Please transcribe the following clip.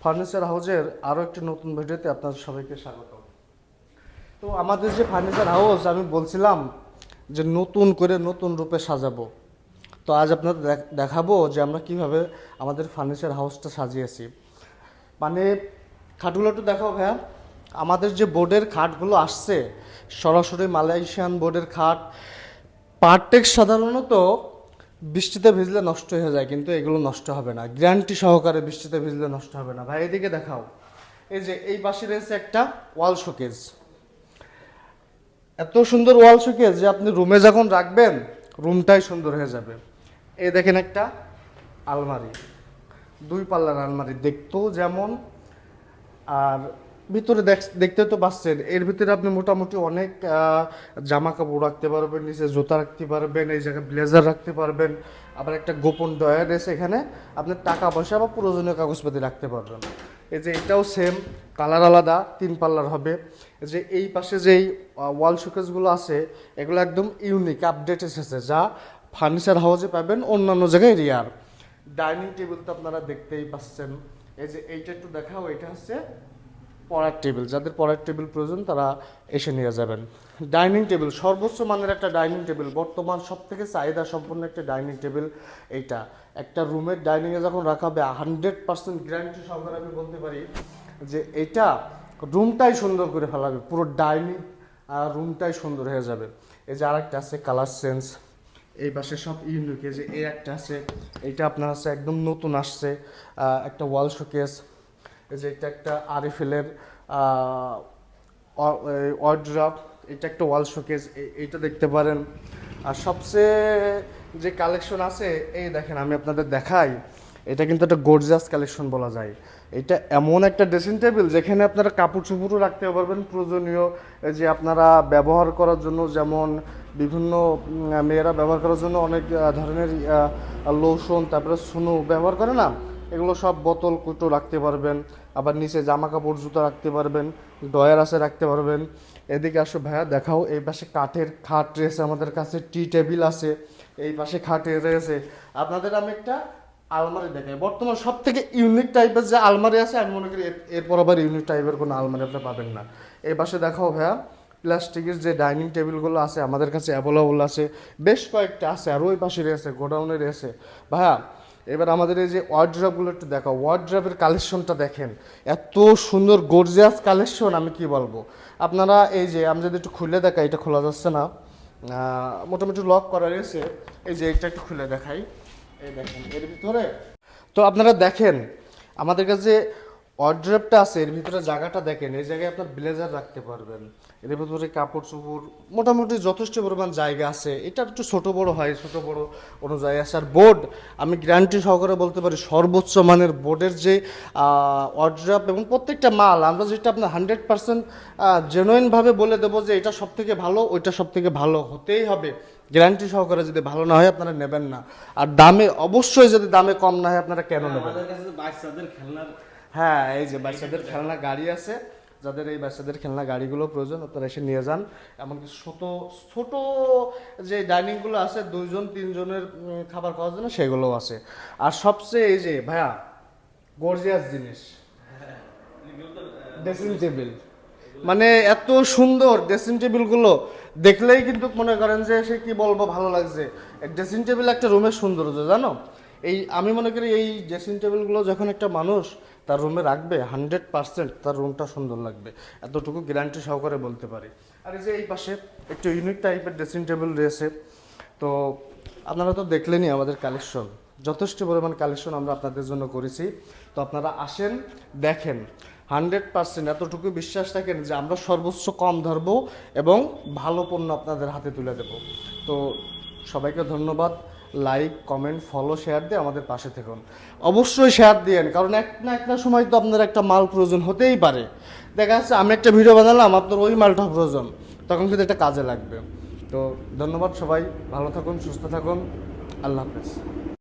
Furniture হাউসের আরও একটি নতুন ভিডিওতে আপনাদের সবাইকে স্বাগত। তো আমাদের যে ফার্নিচার হাউস আমি বলছিলাম যে নতুন করে নতুন রূপে সাজাবো। তো আজ আপনাদের দেখাবো যে আমরা কিভাবে আমাদের ফার্নিচার হাউসটা সাজিয়েছি। মানে খাটগুলো একটু দেখাও ভাইয়া। আমাদের যে বোর্ডের খাটগুলো আসছে সরাসরি মালয়েশিয়ান বোর্ডের খাট। পার্টেক্স সাধারণত বৃষ্টিতে ভিজলে নষ্ট হয়ে যায়, কিন্তু এগুলো নষ্ট হবে না, গ্যারান্টি সহকারে বৃষ্টিতে ভিজলে নষ্ট হবে না। ভাই এদিকে দেখাও, এই যে এই পাশে রয়েছে একটা ওয়াল শোকেস। এত সুন্দর ওয়াল শোকেস যে আপনি রুমে যখন রাখবেন রুমটাই সুন্দর হয়ে যাবে। এই দেখেন একটা আলমারি, 2 পাল্লার আলমারি, দেখতেও যেমন আর ভিতরে দেখতে তো পাচ্ছেন, এর ভিতরে আপনি মোটামুটি অনেক জামা কাপড় রাখতে পারবেন, নিচে জুতা রাখতে পারবেন, এই জায়গায় ব্লেজার রাখতে পারবেন, আবার একটা গোপন ড্রয়ার এসে এখানে আপনি টাকা পয়সা বা প্রয়োজনীয় কাগজপাতি রাখতে পারবেন। এই যে এটাও সেম, কালার আলাদা, 3 পাল্লার হবে। যে এই পাশে যেই ওয়াল শোকেসগুলো আছে এগুলো একদম ইউনিক, আপডেট এসেছে, যা ফার্নিচার হাউসে পাবেন, অন্যান্য জায়গায় রিয়ার। ডাইনিং টেবিল তো আপনারা দেখতেই পাচ্ছেন। এই যে এইটা একটু দেখাও, এটা হচ্ছে পড়ার টেবিল, যাদের পড়ার টেবিল প্রয়োজন তারা এসে নিয়ে যাবেন। ডাইনিং টেবিল সর্বোচ্চ মানের একটা ডাইনিং টেবিল, বর্তমান সব থেকে চাহিদা সম্পন্ন একটা ডাইনিং টেবিল এইটা। একটা রুমের ডাইনিংয়ে যখন রাখা হবে 100% গ্যারান্টি সহকারে আমি বলতে পারি যে এটা রুমটাই সুন্দর করে ফেলাবে, পুরো ডাইনিং রুমটাই সুন্দর হয়ে যাবে। এই যে আরেকটা আছে কালার সেন্স, এই পাশে সব ইউনিক। এই যে এই একটা আছে, এইটা আপনার আছে একদম নতুন আসছে, একটা ওয়াল শোকেস। এই যে এটা একটা আরএফএলের ওয়ার্ড্রপ, এটা একটা ওয়াল শোকেস, এইটা দেখতে পারেন। আর সবচেয়ে যে কালেকশন আছে এই দেখেন, আমি আপনাদের দেখাই, এটা কিন্তু একটা গর্জিয়াস কালেকশন বলা যায়। এটা এমন একটা ড্রেসিং টেবিল যেখানে আপনারা কাপড় চোপড়ও রাখতে পারবেন, প্রয়োজনীয় যে আপনারা ব্যবহার করার জন্য, যেমন বিভিন্ন মেয়েরা ব্যবহার করার জন্য অনেক ধরনের লোশন, তারপরে সুনো ব্যবহার করে না, এগুলো সব বোতল কুটো রাখতে পারবেন। আবার নিচে জামা কাপড় জুতো রাখতে পারবেন, ডয়ার আছে রাখতে পারবেন। এদিকে আসো ভাইয়া দেখাও, এই পাশে কাঠের খাট রয়েছে আমাদের কাছে, টি টেবিল আছে, এই পাশে খাট রয়েছে। আপনাদের আমি একটা আলমারি দেখাই, বর্তমান সব থেকে ইউনিক টাইপের যে আলমারি আছে, আমি মনে করি এরপর আবার ইউনিক টাইপের কোনো আলমারি আপনি পাবেন না। এই পাশে দেখাও ভাইয়া, প্লাস্টিকের যে ডাইনিং টেবিলগুলো আছে আমাদের কাছে অ্যাভেলেবল আছে, বেশ কয়েকটা আছে, আর ওই পাশে রয়েছে, গোডাউনে রয়েছে। ভাইয়া এবার আমাদের এই যে ওয়ার্ড্রপগুলো একটু দেখাও, ওয়ার্ড্রপের কালেকশনটা দেখেন, এত সুন্দর গর্জিয়াস কালেকশন, আমি কি বলবো আপনারা। এই যে আমি যদি একটু খুলে দেখাই, এটা খোলা যাচ্ছে না, মোটামুটি লক করা রয়েছে। এই যে এটা একটু খুলে দেখাই, এই দেখেন এর ভিতরে। তো আপনারা দেখেন আমাদের কাছে ওয়ার্ড্রপটা আছে, এর ভিতরে জায়গাটা দেখেন, এই জায়গায় আপনার ব্লেজার রাখতে পারবেন, এর ভিতরে কাপড় চোপড় মোটামুটি যথেষ্ট পরিমাণ জায়গা আছে। এটা একটু ছোট বড় হয়, ছোট বড় অনুযায়ী আছে। আর বোর্ড আমি গ্যারান্টি সহকারে বলতে পারি সর্বোচ্চ মানের বোর্ডের যে ওয়ার্ড্রপ, এবং প্রত্যেকটা মাল আমরা যেটা আপনার 100% জেনুইনভাবে বলে দেবো যে এটা সব থেকে ভালো, ওইটা সব থেকে ভালো হতেই হবে, গ্যারান্টি সহকারে। যদি ভালো না হয় আপনারা নেবেন না। আর দামে অবশ্যই, যদি দামে কম না হয় আপনারা কেন নেবেন। হ্যাঁ, এই যে বাচ্চাদের খেলনা গাড়ি আছে, যাদের এই বাচ্চাদের খেলনা গাড়িগুলো প্রয়োজন আপনারা এসে নিয়ে যান। এমনকি ছোট ছোট যে ডাইনিংগুলো আছে 2-3 জনের খাবার খাওয়ার জন্য, সেগুলোও আছে। আর সবচেয়ে এই যে ভাইয়া গর্জিয়াস জিনিস, ড্রেসিং টেবিল, মানে এত সুন্দর ড্রেসিং টেবিলগুলো দেখলেই কিন্তু মনে করেন যে সে কি বলবো, ভালো লাগছে। ড্রেসিং টেবিল একটা রুমের সৌন্দর্য, জানো। এই আমি মনে করি এই ড্রেসিং টেবিলগুলো যখন একটা মানুষ তার রুমে রাখবে 100% তার রুমটা সুন্দর লাগবে, এতটুকু গ্যারান্টি সহকারে বলতে পারি। আর এই যে এই পাশে একটু ইউনিক টাইপের ড্রেসিং টেবিল রয়েছে। তো আপনারা তো দেখলেনই আমাদের কালেকশন, যথেষ্ট পরিমাণ কালেকশন আমরা আপনাদের জন্য করেছি। তো আপনারা আসেন, দেখেন, 100% এতটুকু বিশ্বাস রাখেন যে আমরা সর্বোচ্চ কম ধরবো এবং ভালো পণ্য আপনাদের হাতে তুলে দেব। তো সবাইকে ধন্যবাদ। লাইক, কমেন্ট, ফলো, শেয়ার দিয়ে আমাদের পাশে থাকুন। অবশ্যই শেয়ার দিয়েন, কারণ একটা সময় তো আপনার একটা মাল প্রয়োজন হতেই পারে। দেখা যাচ্ছে আমি একটা ভিডিও বানালাম, আপনার ওই মালটা প্রয়োজন, তখন কিন্তু এটা কাজে লাগবে। তো ধন্যবাদ, সবাই ভালো থাকুন, সুস্থ থাকুন, আল্লাহ হাফেজ।